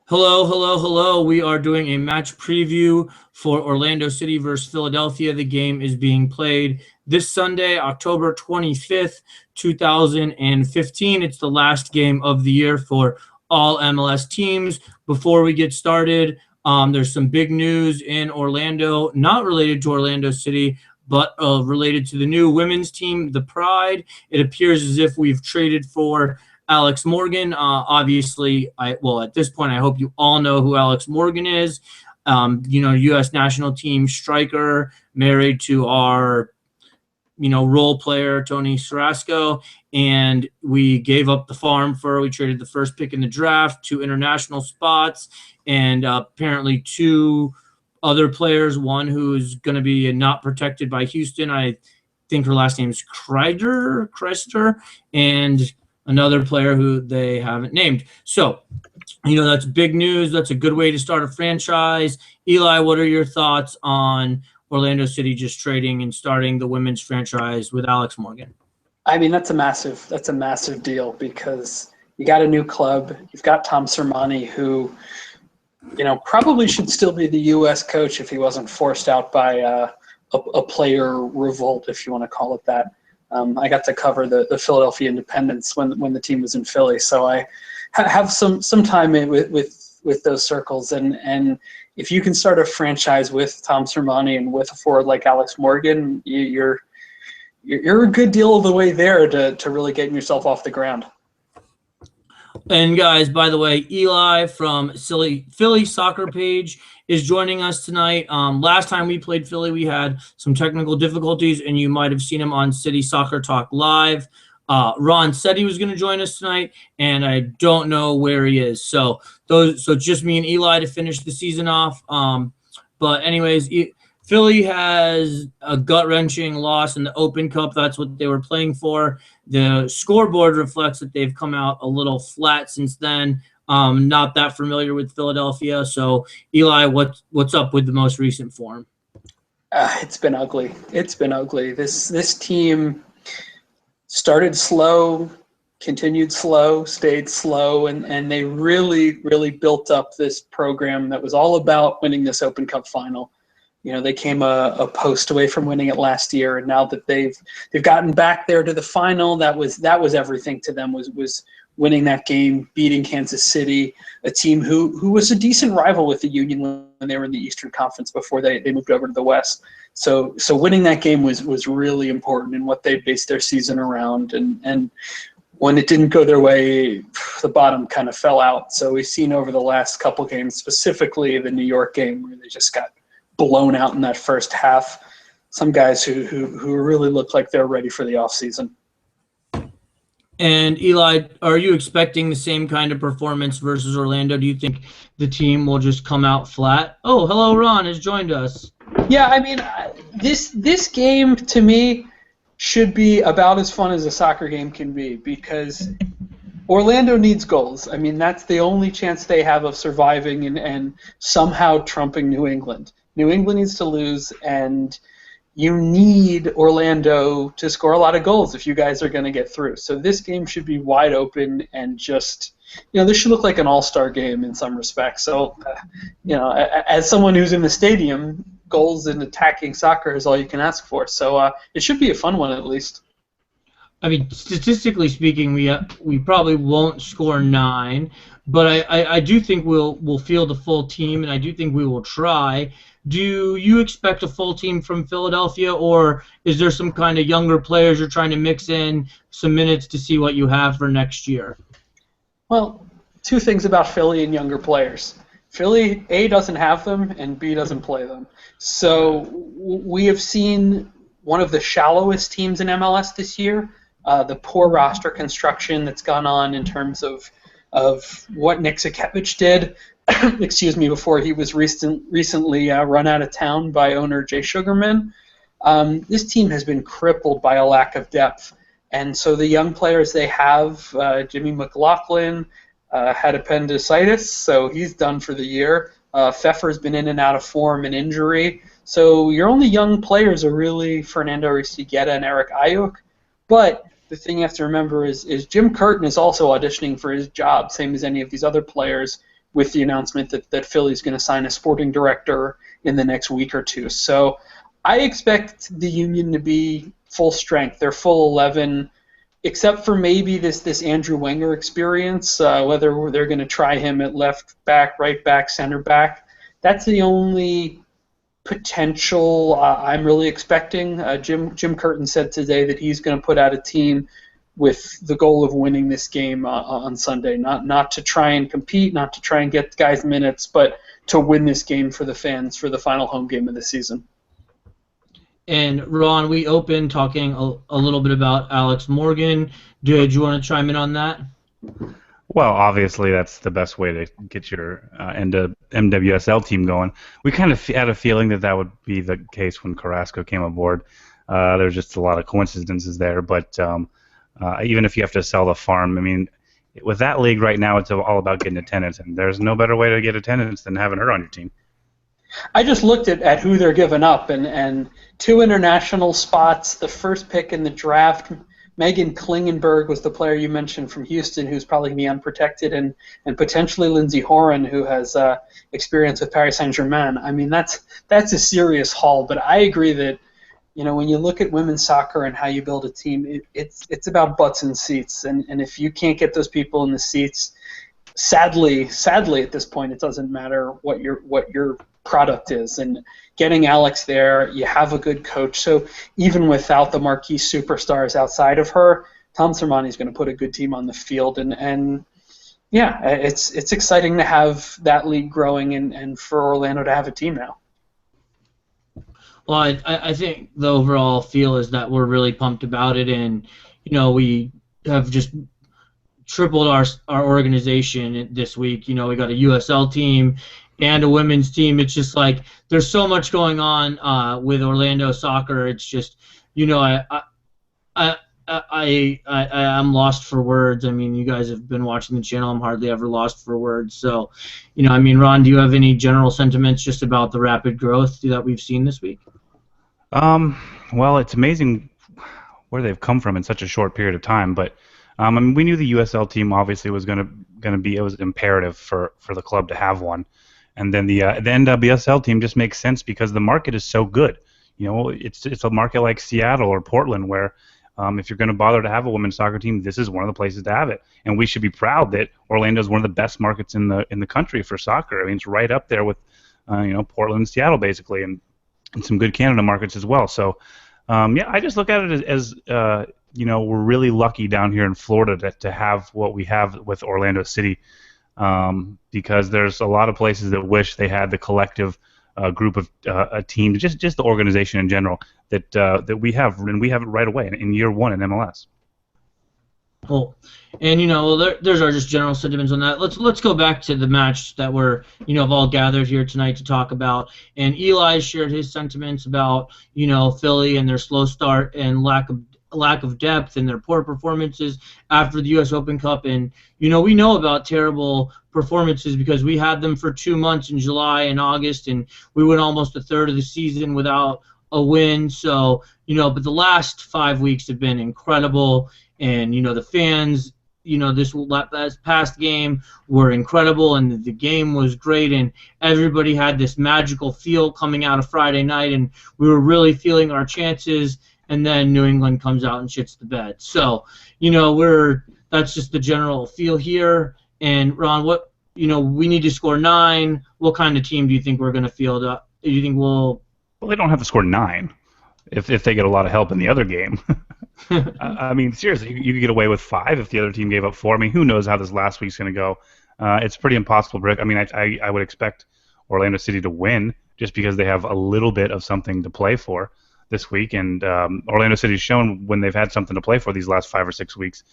Hello, hello, hello. We are doing a match preview for Orlando City versus Philadelphia. The game is being played this Sunday, October 25th, 2015. It's the last game of the year for all MLS teams. Before we get started, there's some big news in Orlando, not related to Orlando City, but related to the new women's team, the Pride. It appears as if we've traded for Alex Morgan. Obviously, at this point, I hope you all know who Alex Morgan is. U.S. national team striker, married to our, role player, Tony Sarasco. And we gave up the farm for her. We traded the first pick in the draft, 2 international spots, and apparently 2 other players, one who's going to be not protected by Houston. I think her last name is Kreister, and another player who they haven't named. So, that's big news. That's a good way to start a franchise. Eli, what are your thoughts on Orlando City just trading and starting the women's franchise with Alex Morgan? I mean, that's a massive deal because you got a new club. You've got Tom Sermanni, who, probably should still be the U.S. coach if he wasn't forced out by a player revolt, if you want to call it that. I got to cover the Philadelphia Independence when the team was in Philly, so I have some time with those circles. And if you can start a franchise with Tom Sermanni and with a forward like Alex Morgan, you're a good deal of the way there to really getting yourself off the ground. And guys, by the way, Eli from Philly Soccer Page is joining us tonight. Last time we played Philly, we had some technical difficulties, and you might have seen him on City Soccer Talk Live. Ron said he was going to join us tonight, and I don't know where he is. So just me and Eli to finish the season off. But anyways, Philly has a gut-wrenching loss in the Open Cup. That's what they were playing for. The scoreboard reflects that they've come out a little flat since then. Not that familiar with Philadelphia. So, Eli, what's up with the most recent form? It's been ugly. This team started slow, continued slow, stayed slow, and they really, really built up this program that was all about winning this Open Cup final. They came a post away from winning it last year, and now that they've gotten back there to the final, that was everything to them, was winning that game, beating Kansas City, a team who was a decent rival with the Union when they were in the Eastern Conference before they moved over to the West. So winning that game was really important in what they based their season around, and when it didn't go their way, the bottom kind of fell out. So we've seen over the last couple games, specifically the New York game, where they just got blown out in that first half. Some guys who really look like they're ready for the offseason. And Eli, are you expecting the same kind of performance versus Orlando? Do you think the team will just come out flat? Oh, hello, Ron has joined us. Yeah, I mean, this game to me should be about as fun as a soccer game can be, because Orlando needs goals. I mean, that's the only chance they have of surviving and somehow trumping New England. New England needs to lose, and you need Orlando to score a lot of goals if you guys are going to get through. So this game should be wide open and just, this should look like an all-star game in some respects. So, as someone who's in the stadium, goals in attacking soccer is all you can ask for. So it should be a fun one at least. I mean, statistically speaking, we probably won't score 9, but I do think we'll field a full team, and I do think we will try. Do you expect a full team from Philadelphia, or is there some kind of younger players you're trying to mix in some minutes to see what you have for next year? Well, 2 things about Philly and younger players. Philly, A, doesn't have them, and B, doesn't play them. So we have seen one of the shallowest teams in MLS this year. The poor roster construction that's gone on in terms of what Nick Zakevich did, before he was recently run out of town by owner Jay Sugarman. This team has been crippled by a lack of depth. And so the young players they have, Jimmy McLaughlin had appendicitis, so he's done for the year. Pfeffer's been in and out of form and injury. So your only young players are really Fernando Aristigueta and Eric Ayuk. But the thing you have to remember is Jim Curtin is also auditioning for his job, same as any of these other players, with the announcement that Philly's going to sign a sporting director in the next week or two. So I expect the Union to be full strength. They're full 11, except for maybe this Andrew Wenger experience, whether they're going to try him at left back, right back, center back. That's the only potential I'm really expecting. Jim Curtin said today that he's going to put out a team with the goal of winning this game on Sunday, not to try and compete, not to try and get guys minutes, but to win this game for the fans for the final home game of the season. And Ron, we opened talking a little bit about Alex Morgan. Did you want to chime in on that? Well, obviously that's the best way to get your MWSL team going. We kind of had a feeling that would be the case when Carrasco came aboard. There's just a lot of coincidences there, but even if you have to sell the farm, I mean, with that league right now, it's all about getting attendance, and there's no better way to get attendance than having her on your team. I just looked at who they're giving up, and 2 international spots, the first pick in the draft. Megan Klingenberg was the player you mentioned from Houston, who's probably going to be unprotected, and potentially Lindsay Horan, who has experience with Paris Saint-Germain. I mean, that's a serious haul, but I agree that, you know, when you look at women's soccer and how you build a team, it's about butts and seats, and if you can't get those people in the seats, sadly at this point, it doesn't matter what your product is. And getting Alex there, you have a good coach. So even without the marquee superstars outside of her, Tom Sermanni's going to put a good team on the field. And yeah, it's exciting to have that league growing and for Orlando to have a team now. Well, I think the overall feel is that we're really pumped about it, and you know, we have just tripled our organization this week. You know, we got a USL team and a women's team. It's just like there's so much going on with Orlando soccer. It's just, you know, I'm lost for words. I mean, you guys have been watching the channel. I'm hardly ever lost for words. So, you know, I mean, Ron, do you have any general sentiments just about the rapid growth that we've seen this week? Well, it's amazing where they've come from in such a short period of time, but I mean, we knew the USL team obviously was going to be, it was imperative for the club to have one. And then the NWSL team just makes sense because the market is so good. You know, it's a market like Seattle or Portland where if you're going to bother to have a women's soccer team, this is one of the places to have it. And we should be proud that Orlando is one of the best markets in the country for soccer. I mean, it's right up there with you know, Portland and Seattle basically, and some good Canada markets as well. So yeah, I just look at it as you know, we're really lucky down here in Florida to have what we have with Orlando City. Because there's a lot of places that wish they had the collective group of a team, just the organization in general that we have, and we have it right away in year one in MLS. Cool. And you know, there's our just general sentiments on that. Let's go back to the match that we're, you know, have all gathered here tonight to talk about. And Eli shared his sentiments about, you know, Philly and their slow start and lack of depth and their poor performances after the U.S. Open Cup. And, you know, we know about terrible performances because we had them for 2 months in July and August, and we went almost a third of the season without a win. So, you know, but the last 5 weeks have been incredible. And, you know, the fans, you know, this past game were incredible, and the game was great, and everybody had this magical feel coming out of Friday night, and we were really feeling our chances. And then New England comes out and shits the bed. So, you know, that's just the general feel here. And Ron, you know, we need to score 9. What kind of team do you think we're going to field up? Do you think we'll? Well, they don't have to score 9 if they get a lot of help in the other game. I mean, seriously, you could get away with 5 if the other team gave up 4. I mean, who knows how this last week's going to go? It's pretty impossible, Brick. I mean, I would expect Orlando City to win just because they have a little bit of something to play for this week, and Orlando City's shown when they've had something to play for these last 5 or 6 weeks,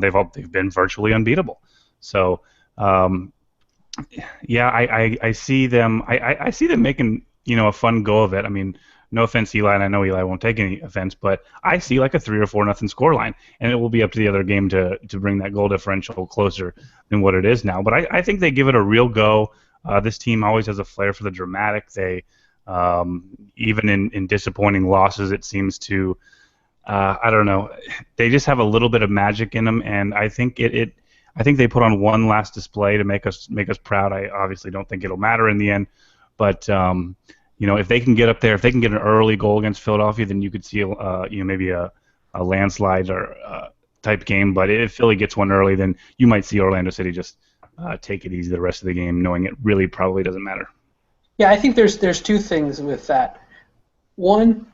they've been virtually unbeatable. So, yeah, I see them. I see them making, you know, a fun go of it. I mean, no offense, Eli, and I know Eli won't take any offense, but I see like a 3 or 4 nothing scoreline, and it will be up to the other game to bring that goal differential closer than what it is now. But I think they give it a real go. This team always has a flair for the dramatic. They even in disappointing losses, it seems to I don't know. They just have a little bit of magic in them, and I think I think they put on one last display to make us proud. I obviously don't think it'll matter in the end, but if they can get up there, if they can get an early goal against Philadelphia, then you could see maybe a landslide or type game. But if Philly gets one early, then you might see Orlando City just take it easy the rest of the game, knowing it really probably doesn't matter. Yeah, I think there's two things with that. One,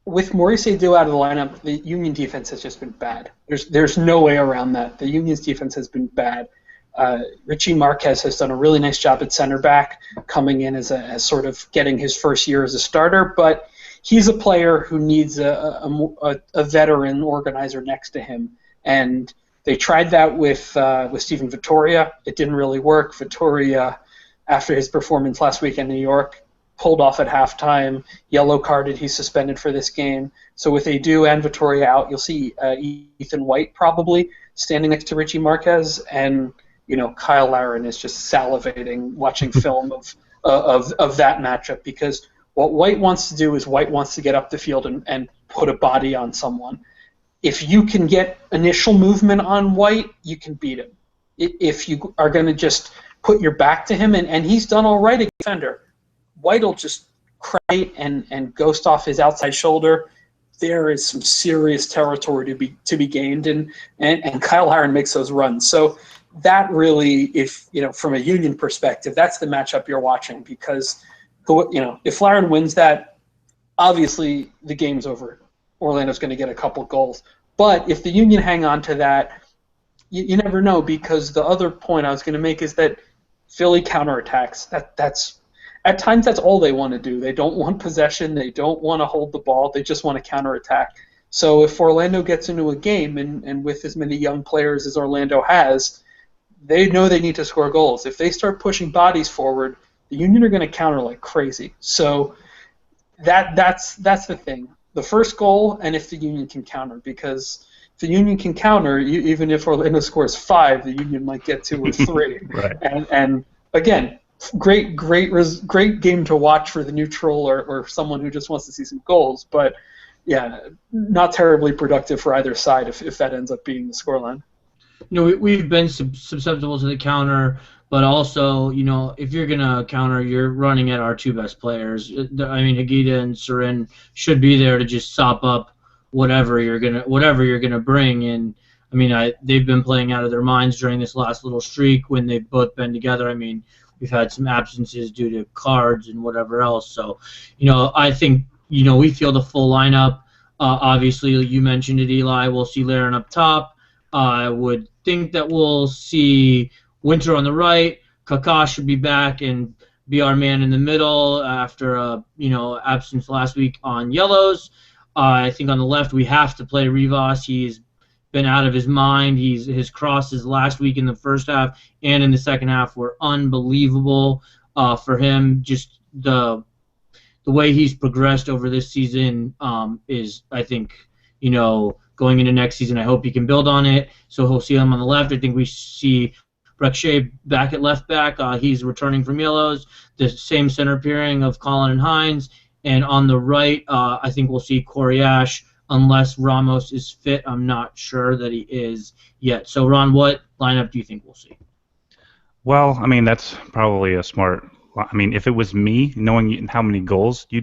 with Maurice Edu out of the lineup, the Union defense has just been bad. There's no way around that. The Union's defense has been bad. Richie Marquez has done a really nice job at center back, coming in as sort of getting his first year as a starter, but he's a player who needs a veteran organizer next to him. And they tried that with Steven Vittoria. It didn't really work. Vittoria, after his performance last week in New York, pulled off at halftime, yellow carded, he's suspended for this game. So with Edu and Vittoria out, you'll see Ethan White probably standing next to Richie Marquez, and Kyle Larin is just salivating watching film of that matchup, because what White wants to do is White wants to get up the field and put a body on someone. If you can get initial movement on White, you can beat him. If you are going to just put your back to him, and he's done all right against defender, White will just cry and ghost off his outside shoulder. There is some serious territory to be gained, and Kyle Larin makes those runs. So that really, if from a Union perspective, that's the matchup you're watching, because if Larin wins that, obviously the game's over. Orlando's going to get a couple goals. But if the Union hang on to that, you never know, because the other point I was going to make is that Philly counterattacks. That's at times that's all they want to do. They don't want possession. They don't want to hold the ball. They just want to counterattack. So if Orlando gets into a game, and with as many young players as Orlando has, they know they need to score goals. If they start pushing bodies forward, the Union are going to counter like crazy. So that's the thing. The first goal, and if the Union can counter, because if the Union can counter, even if Orlando scores 5, the Union might get 2 or 3. Right. And again, great game to watch for the neutral or someone who just wants to see some goals. But yeah, not terribly productive for either side if that ends up being the scoreline. We've been susceptible to the counter, but also, if you're gonna counter, you're running at our 2 best players. I mean, Higuita and Sorin should be there to just sop up whatever you're gonna bring. And I mean, they've been playing out of their minds during this last little streak when they've both been together. I mean, we've had some absences due to cards and whatever else. So, I think we feel the full lineup. Obviously, you mentioned it, Eli. We'll see Larin up top. I would think that we'll see Winter on the right. Kaká should be back and be our man in the middle after absence last week on yellows. I think on the left we have to play Rivas. He's been out of his mind. His crosses last week in the first half and in the second half were unbelievable for him. Just the way he's progressed over this season is, I think, going into next season, I hope he can build on it. So he'll see him on the left. I think we see Breck Shea back at left back. He's returning from yellows. The same center pairing of Colin and Hines. And on the right, I think we'll see Corey Ash, unless Ramos is fit. I'm not sure that he is yet. So, Ron, what lineup do you think we'll see? Well, I mean, that's probably a smart. I mean, if it was me, knowing how many goals you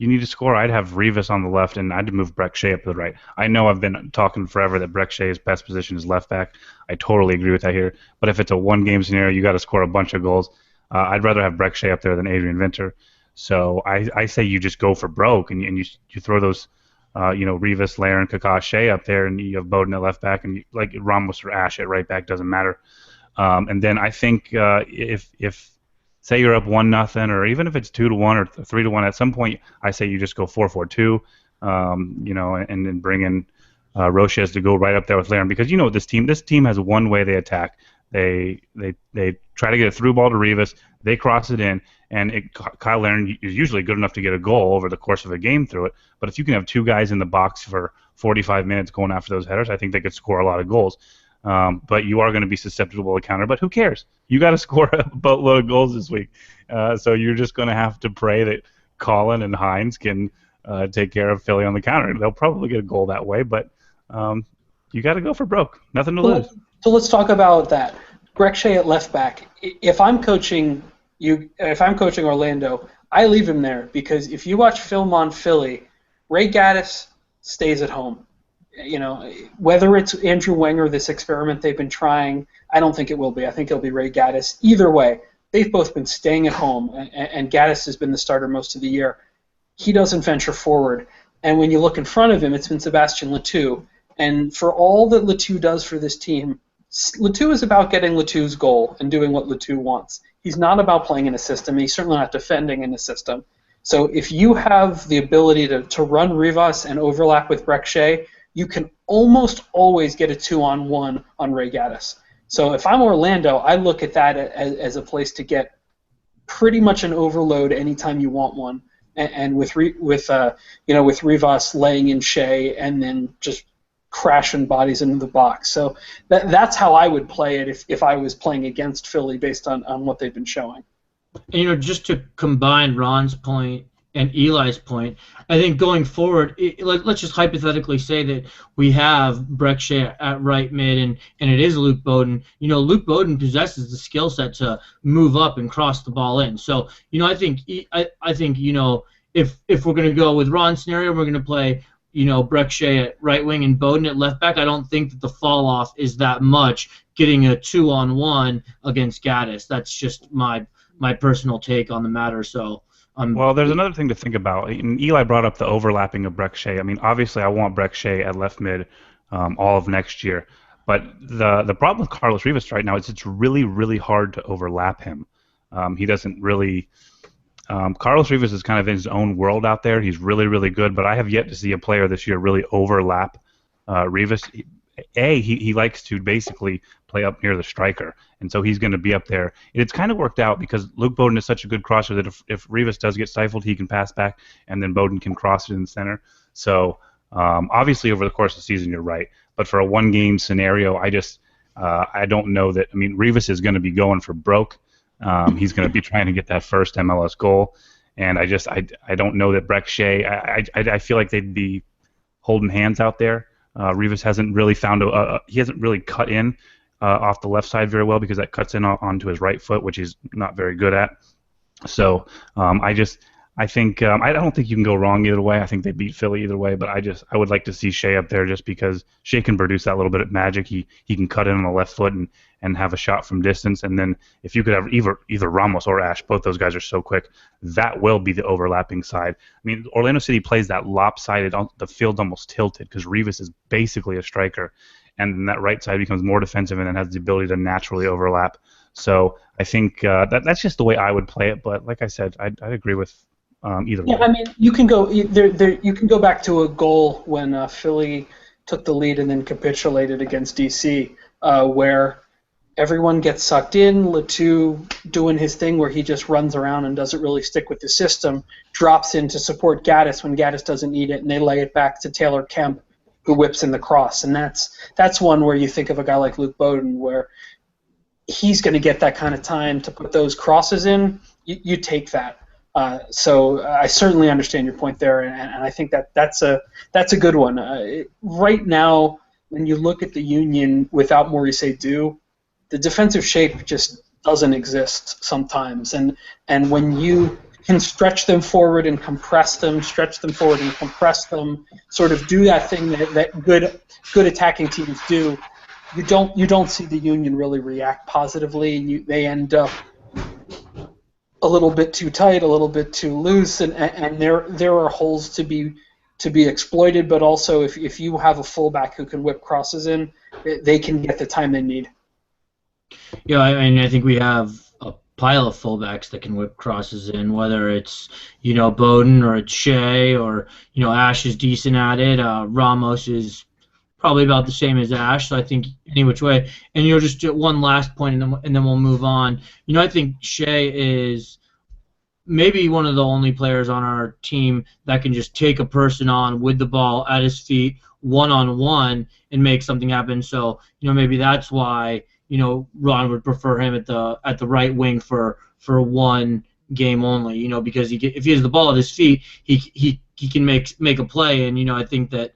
need to score, I'd have Rivas on the left, and I'd move Breck Shea up to the right. I know I've been talking forever that Breck Shea's best position is left back. I totally agree with that here. But if it's a one-game scenario, you got to score a bunch of goals. I'd rather have Breck Shea up there than Adrian Winter. So I say you just go for broke, and you throw those, Rivas, Larin, Kaká, Shea up there, and you have Bowden at left back, and like Ramos or Ash at right back, doesn't matter. And then I think if say you're up 1-0, or even if it's 2-1 or 3-1, at some point I say you just go 4-4-2, and then bring in Roches to go right up there with Larin, because this team has one way they attack. They try to get a through ball to Rivas, they cross it in, and Kyle Larin is usually good enough to get a goal over the course of a game through it. But if you can have 2 guys in the box for 45 minutes going after those headers, I think they could score a lot of goals. But you are going to be susceptible to counter. But who cares? You got to score a boatload of goals this week. So you're just going to have to pray that Colin and Hines can take care of Philly on the counter. They'll probably get a goal that way, but you got to go for broke. Nothing to lose. So let's talk about that. Greg Shea at left back. If I'm coaching Orlando, I leave him there because if you watch film on Philly, Ray Gaddis stays at home. You know, whether it's Andrew Wenger, this experiment they've been trying, I don't think it will be. I think it'll be Ray Gaddis. Either way, they've both been staying at home, and Gaddis has been the starter most of the year. He doesn't venture forward. And when you look in front of him, it's been Sebastian Letou. And for all that Letou does for this team, Letou is about getting Letou's goal and doing what Letou wants. He's not about playing in a system. He's certainly not defending in a system. So if you have the ability to run Rivas and overlap with Breck Shea, you can almost always get a 2-on-1 on Ray Gaddis. So if I'm Orlando, I look at that as a place to get pretty much an overload anytime you want one, and with Rivas laying in Shea and then just crashing bodies into the box. So that's how I would play it if I was playing against Philly based on what they've been showing. And, just to combine Ron's point and Eli's point, I think going forward, let's just hypothetically say that we have Breck Shea at right mid and it is Luke Bowden. Luke Bowden possesses the skill set to move up and cross the ball in. So, I think if we're going to go with Ron's scenario, we're going to play Breck Shea at right wing and Bowden at left back. I don't think that the fall off is that much getting a 2-on-1 against Gaddis. That's just my personal take on the matter. So. Well, there's another thing to think about. And Eli brought up the overlapping of Breck Shea. I mean, obviously, I want Breck Shea at left mid all of next year. But the problem with Carlos Rivas right now is it's really, really hard to overlap him. He doesn't really. Carlos Rivas is kind of in his own world out there. He's really, really good. But I have yet to see a player this year really overlap Rivas. He likes to basically play up near the striker, and so he's going to be up there. It's kind of worked out because Luke Bowden is such a good crosser that if Rivas does get stifled, he can pass back, and then Bowden can cross it in the center. So obviously over the course of the season, you're right. But for a one-game scenario, I don't know that. I mean, Rivas is going to be going for broke. He's going to be trying to get that first MLS goal, and I don't know that Breck Shea. I feel like they'd be holding hands out there. Rivas hasn't really found he hasn't really cut in off the left side very well because that cuts in onto his right foot, which he's not very good at. So I think I don't think you can go wrong either way. I think they beat Philly either way, but I would like to see Shea up there just because Shea can produce that little bit of magic. He can cut in on the left foot and have a shot from distance. And then if you could have either Ramos or Ash, both those guys are so quick, that will be the overlapping side. I mean, Orlando City plays that lopsided, the field's almost tilted because Rivas is basically a striker, and then that right side becomes more defensive and then has the ability to naturally overlap. So I think that's just the way I would play it. But like I said, I'd agree with either way. I mean, you can go you can go back to a goal when Philly took the lead and then capitulated against DC, where everyone gets sucked in. Letou doing his thing where he just runs around and doesn't really stick with the system, drops in to support Gaddis when Gaddis doesn't need it, and they lay it back to Taylor Kemp, who whips in the cross. And that's one where you think of a guy like Luke Bowden, where he's going to get that kind of time to put those crosses in. You take that. So I certainly understand your point there, and I think that's a good one. Right now, when you look at the Union without Maurice Edu, the defensive shape just doesn't exist sometimes, and when you can stretch them forward and compress them, sort of do that thing that good attacking teams do, you don't see the Union really react positively, and they end up a little bit too tight, a little bit too loose, and there are holes to be exploited. But also, if you have a fullback who can whip crosses in, they can get the time they need. Yeah, I think we have a pile of fullbacks that can whip crosses in, whether it's Bowden or it's Shea or Ash is decent at it. Ramos is probably about the same as Ash, so I think any which way. And just one last point, and then we'll move on. I think Shea is maybe one of the only players on our team that can just take a person on with the ball at his feet, one-on-one, and make something happen. So maybe that's why Ron would prefer him at the right wing for one game only, because if he has the ball at his feet, he can make a play. And, I think that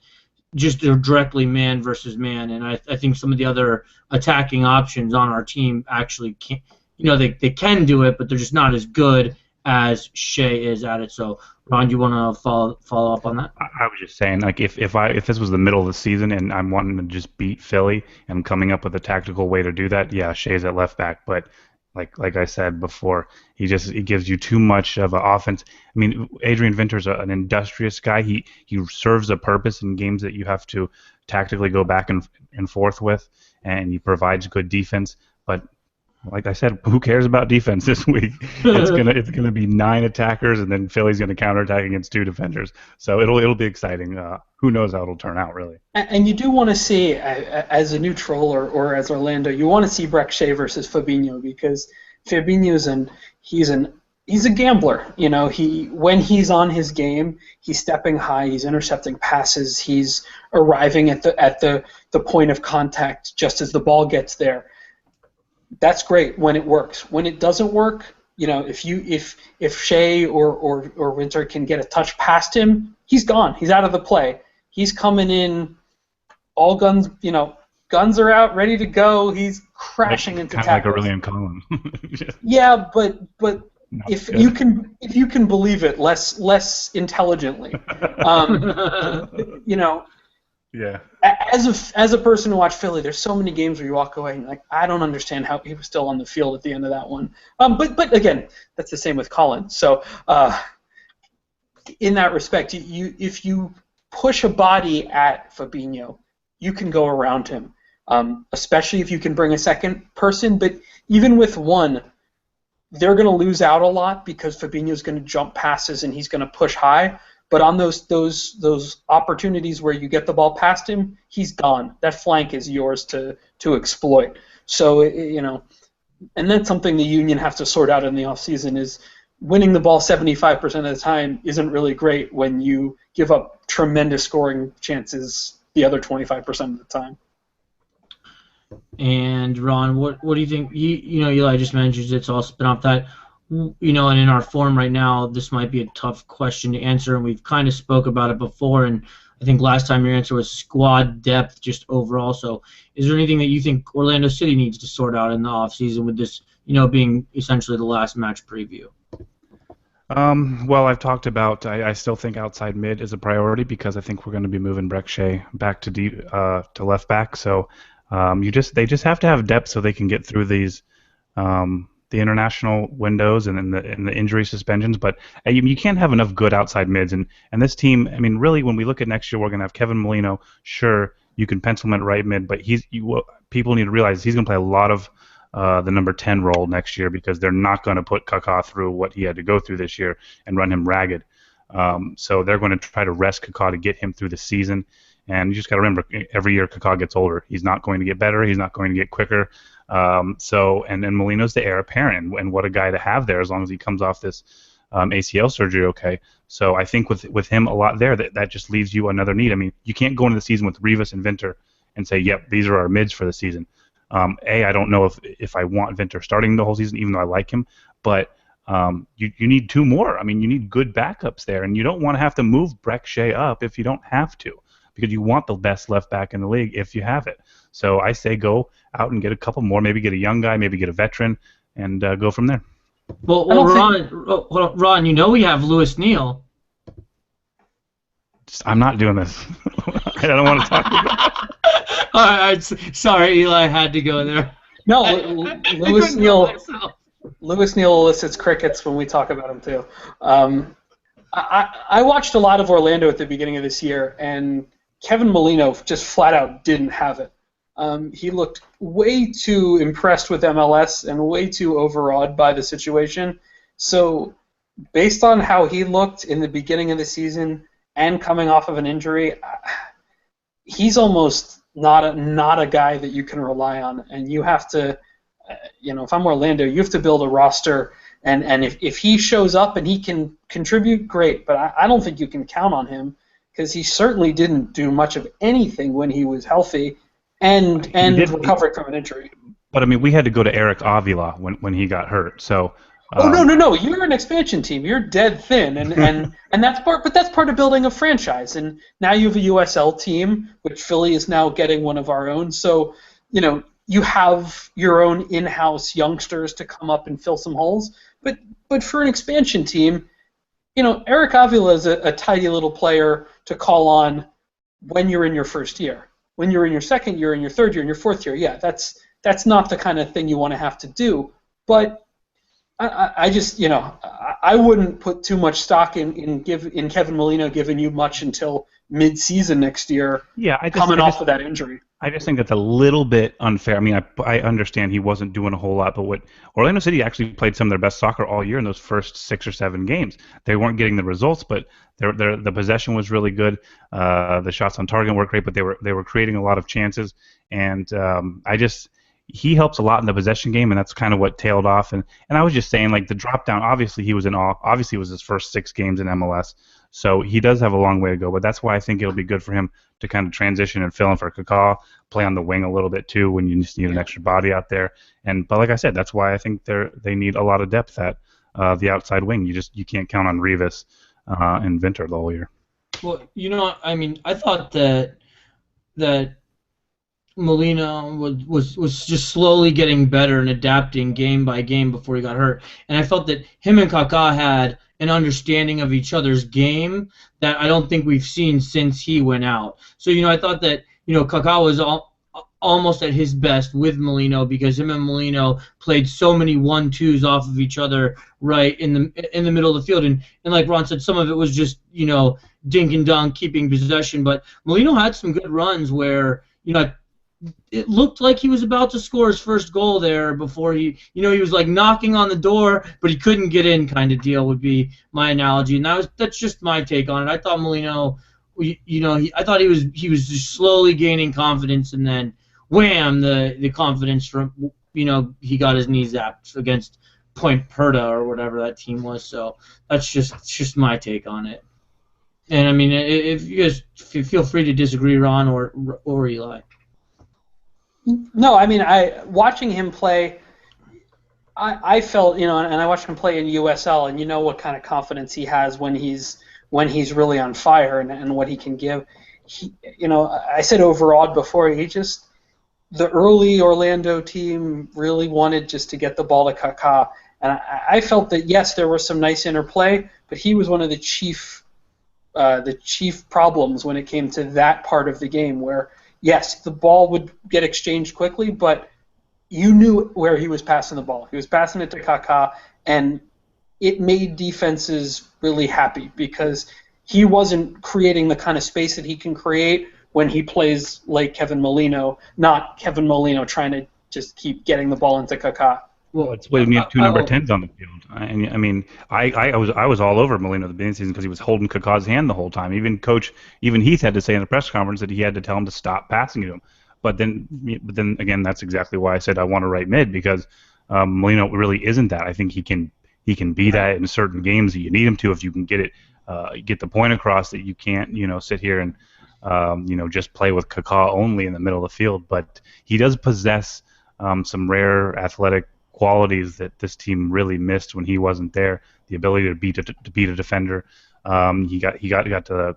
just they're directly man versus man. And I think some of the other attacking options on our team actually can't, they can do it, but they're just not as good as Shea is at it. So, Ron, do you want to follow up on that? I was just saying, like, if this was the middle of the season and I'm wanting to just beat Philly and coming up with a tactical way to do that, yeah, Shea's at left back. But like I said before, he gives you too much of an offense. I mean, Adrian Vinter's an industrious guy. He serves a purpose in games that you have to tactically go back and forth with, and he provides good defense. But like I said, who cares about defense this week? It's gonna be 9 attackers, and then Philly's gonna counterattack against 2 defenders. So it'll be exciting. Who knows how it'll turn out, really? And you do want to see, as a neutral or as Orlando, you want to see Breck Shea versus Fabinho, because Fabinho's he's a gambler. When he's on his game, he's stepping high, he's intercepting passes, he's arriving at the point of contact just as the ball gets there. That's great when it works. When it doesn't work, if Shea or Winter can get a touch past him, he's gone. He's out of the play. He's coming in, all guns. Guns are out, ready to go. He's crashing into tackles. Kind of like Aurelian Collin. Yeah, but if you can believe it, less intelligently. Yeah. As a person who watched Philly, there's so many games where you walk away and I don't understand how he was still on the field at the end of that one. But again, that's the same with Colin. So in that respect, if you push a body at Fabinho, you can go around him, especially if you can bring a second person. But even with one, they're going to lose out a lot because Fabinho's going to jump passes and he's going to push high. But on those opportunities where you get the ball past him, he's gone. That flank is yours to exploit. So, and that's something the Union have to sort out in the offseason is winning the ball 75% of the time isn't really great when you give up tremendous scoring chances the other 25% of the time. And, Ron, what do you think? Eli just mentioned it's all spin off that. And in our forum right now, this might be a tough question to answer, and we've kind of spoke about it before, and I think last time your answer was squad depth just overall. So is there anything that you think Orlando City needs to sort out in the offseason with this, being essentially the last match preview? Well, I've talked about, I still think outside mid is a priority because I think we're going to be moving Breck Shea back to left back. So they just have to have depth so they can get through these the international windows and the injury suspensions, but you can't have enough good outside mids. And this team, I mean, really, when we look at next year, we're going to have Kevin Molino. Sure, you can pencil him at right mid, but people need to realize he's going to play a lot of the number 10 role next year because they're not going to put Kaká through what he had to go through this year and run him ragged. So they're going to try to rest Kaká to get him through the season. And you just got to remember, every year Kaká gets older. He's not going to get better. He's not going to get quicker. And Molino's the heir apparent, and what a guy to have there as long as he comes off this ACL surgery okay. So I think with him a lot there, that just leaves you another need. I mean, you can't go into the season with Rivas and Vinter and say, yep, these are our mids for the season. I don't know if I want Vinter starting the whole season, even though I like him, but you need 2 more. I mean, you need good backups there, and you don't want to have to move Breck Shea up if you don't have to, because you want the best left back in the league if you have it. So I say go out and get a couple more, maybe get a young guy, maybe get a veteran, and go from there. Well, Ron, we have Lewis Neal. I'm not doing this. I don't want to talk about it. All right, sorry, Eli, I had to go there. No, Lewis Neal elicits crickets when we talk about him too. I watched a lot of Orlando at the beginning of this year, and Kevin Molino just flat out didn't have it. He looked way too impressed with MLS and way too overawed by the situation. So based on how he looked in the beginning of the season and coming off of an injury, he's almost not a guy that you can rely on. And you have to, if I'm Orlando, you have to build a roster. And if he shows up and he can contribute, great. But I don't think you can count on him because he certainly didn't do much of anything when he was healthy and recovered from an injury. But, I mean, we had to go to Eric Avila when he got hurt. So Oh no! You're an expansion team. You're dead thin, and that's part. But that's part of building a franchise. And now you have a USL team, which Philly is now getting one of our own. So you have your own in-house youngsters to come up and fill some holes. But for an expansion team, Eric Avila is a tidy little player to call on when you're in your first year. When you're in your second year, in your third year, in your fourth year, yeah, that's not the kind of thing you want to have to do. But I just, I wouldn't put too much stock in Kevin Molino giving you much until mid-season next year. Yeah, coming off of that injury. I just think that's a little bit unfair. I mean, I understand he wasn't doing a whole lot, but what Orlando City actually played some of their best soccer all year in those first 6 or 7 games. They weren't getting the results, but the possession was really good. The shots on target weren't great, but they were creating a lot of chances. And he helps a lot in the possession game, and that's kind of what tailed off. And I was just saying, like, the drop down, obviously it was his first 6 games in MLS, so he does have a long way to go. But that's why I think it'll be good for him to kind of transition and fill in for Kaká, play on the wing a little bit too when you just need an extra body out there. But like I said, that's why I think they need a lot of depth at the outside wing. You can't count on Rivas and Vinter the whole year. Well, I mean, I thought that Molina was just slowly getting better and adapting game by game before he got hurt. And I felt that him and Kaká had an understanding of each other's game that I don't think we've seen since he went out. So, I thought that, Kaká was almost at his best with Molino because him and Molino played so many 1-2s off of each other right in the middle of the field. And like Ron said, some of it was just, dink and dunk, keeping possession. But Molino had some good runs where, it looked like he was about to score his first goal there before he was like knocking on the door, but he couldn't get in, kind of deal would be my analogy. And that's just my take on it. I thought Molino, I thought he was just slowly gaining confidence, and then wham, the confidence from, he got his knee zapped against Point Perda or whatever that team was. So that's just my take on it. And I mean, if you guys feel free to disagree, Ron or Eli. No, I mean, watching him play, I felt, and I watched him play in USL, and you know what kind of confidence he has when he's really on fire and what he can give. I said overawed before. The early Orlando team really wanted just to get the ball to Kaká, and I felt that yes, there was some nice interplay, but he was one of the chief problems when it came to that part of the game where. Yes, the ball would get exchanged quickly, but you knew where he was passing the ball. He was passing it to Kaká, and it made defenses really happy because he wasn't creating the kind of space that he can create when he plays like Kevin Molino, not Kevin Molino trying to just keep getting the ball into Kaká. Well, it's when you have 2 number 10s on the field. And I mean, I was all over Molino at the beginning of the season because he was holding Kaká's hand the whole time. Even Heath had to say in the press conference that he had to tell him to stop passing to him. But then again, that's exactly why I said I want to right mid because Molino really isn't that. I think he can be that in certain games that you need him to if you can get the point across that you can't sit here and just play with Kaká only in the middle of the field. But he does possess some rare athletic qualities that this team really missed when he wasn't there. The ability to beat a defender. He got to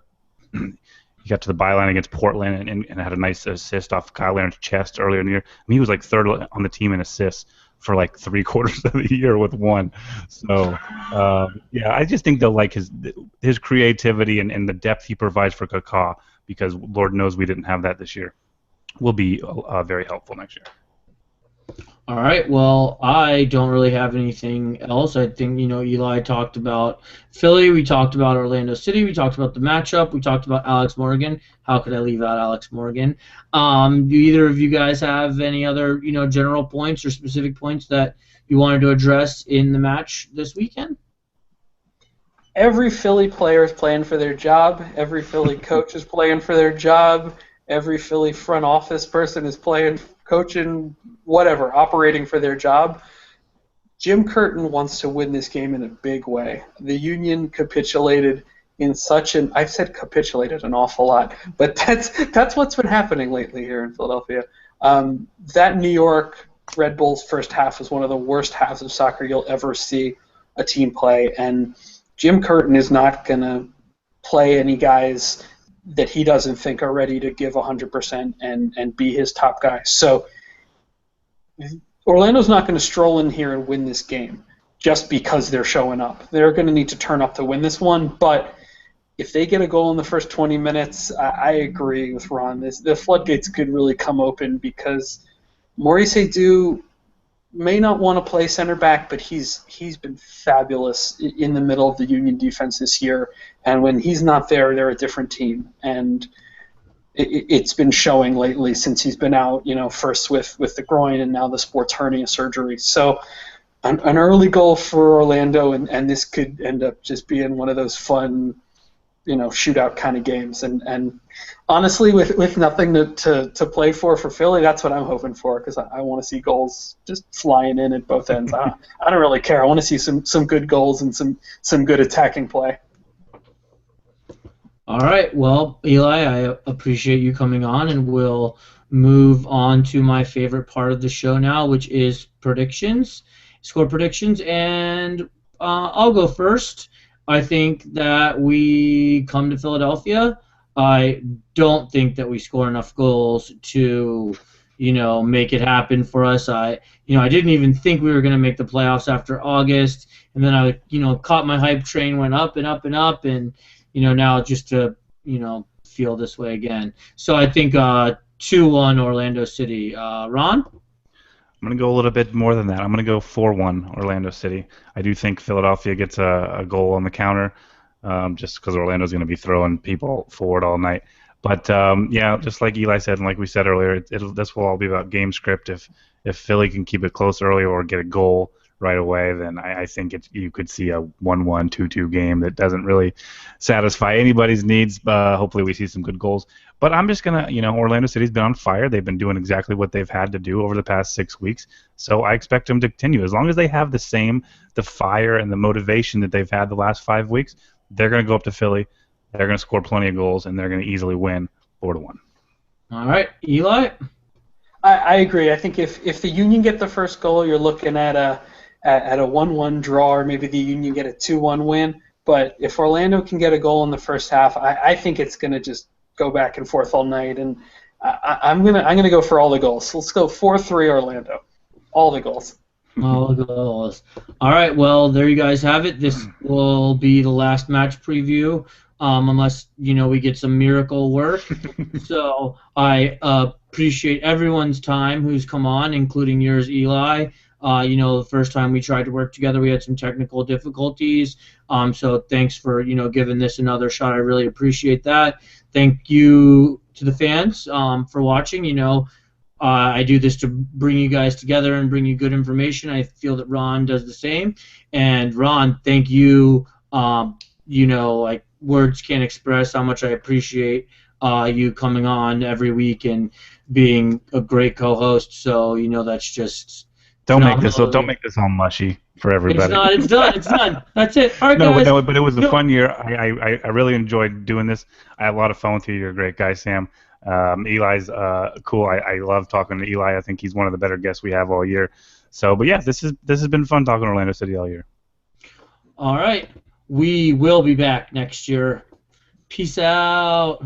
the byline against Portland and had a nice assist off Kyle Leonard's chest earlier in the year. I mean, he was like 3rd on the team in assists for like 3/4 of the year with 1. So yeah, I just think they'll like his creativity and the depth he provides for Kaká because Lord knows we didn't have that this year. Will be very helpful next year. All right, well, I don't really have anything else. I think, Eli talked about Philly, we talked about Orlando City, we talked about the matchup, we talked about Alex Morgan. How could I leave out Alex Morgan? Do either of you guys have any other, general points or specific points that you wanted to address in the match this weekend? Every Philly player is playing for their job. Every Philly coach is playing for their job. Every Philly front office person is playing, coaching, whatever, operating for their job. Jim Curtin wants to win this game in a big way. The Union capitulated in such an, I've said capitulated an awful lot, but that's what's been happening lately here in Philadelphia. That New York Red Bull's first half was one of the worst halves of soccer you'll ever see a team play, and Jim Curtin is not going to play any guys that he doesn't think are ready to give 100% and be his top guys. So Orlando's not going to stroll in here and win this game just because they're showing up. They're going to need to turn up to win this one, but if they get a goal in the first 20 minutes, I agree with Ron. The floodgates could really come open because Maurice Edu may not want to play center back, but he's been fabulous in the middle of the Union defense this year. And when he's not there, they're a different team. And it's been showing lately since he's been out, first with the groin and now the sports hernia surgery. So an early goal for Orlando, and this could end up just being one of those fun, shootout kind of games. And honestly, with nothing to play for Philly, that's what I'm hoping for, because I want to see goals just flying in at both ends. I don't really care. I want to see some good goals and some good attacking play. All right. Well, Eli, I appreciate you coming on, and we'll move on to my favorite part of the show now, which is score predictions, and I'll go first. I think that we come to Philadelphia. I don't think that we score enough goals to, make it happen for us. I didn't even think we were going to make the playoffs after August, and then I, caught my hype train, went up and up and up, and now just to feel this way again. So I think 2-1 Orlando City. Ron? I'm going to go a little bit more than that. I'm going to go 4-1 Orlando City. I do think Philadelphia gets a goal on the counter, just because Orlando's going to be throwing people forward all night. But, just like Eli said and like we said earlier, this will all be about game script. If Philly can keep it close early or get a goal right away, then I think you could see a 1-1, 2-2 game that doesn't really satisfy anybody's needs. Hopefully we see some good goals. But I'm just going to, Orlando City's been on fire. They've been doing exactly what they've had to do over the past 6 weeks. So I expect them to continue. As long as they have the fire and the motivation that they've had the last 5 weeks, they're going to go up to Philly. They're going to score plenty of goals, and they're going to easily win 4-1. All right. Eli? I agree. I think if the Union get the first goal, you're looking at a 1-1 draw, or maybe the Union get a 2-1 win. But if Orlando can get a goal in the first half, I think it's going to just go back and forth all night. And I'm gonna go for all the goals. So let's go 4-3 Orlando. All the goals. All the goals. All right. Well, there you guys have it. This will be the last match preview, unless we get some miracle work. So I appreciate everyone's time who's come on, including yours, Eli. The first time we tried to work together, we had some technical difficulties. So thanks for, giving this another shot. I really appreciate that. Thank you to the fans for watching. I do this to bring you guys together and bring you good information. I feel that Ron does the same. And Ron, thank you. Like words can't express how much I appreciate you coming on every week and being a great co-host. So, that's just... Don't make this all mushy for everybody. It's done. That's it. All right, guys. But it was a fun year. I really enjoyed doing this. I had a lot of fun with you. You're a great guy, Sam. Eli's cool. I love talking to Eli. I think he's one of the better guests we have all year. So, but yeah, this has been fun talking to Orlando City all year. All right. We will be back next year. Peace out.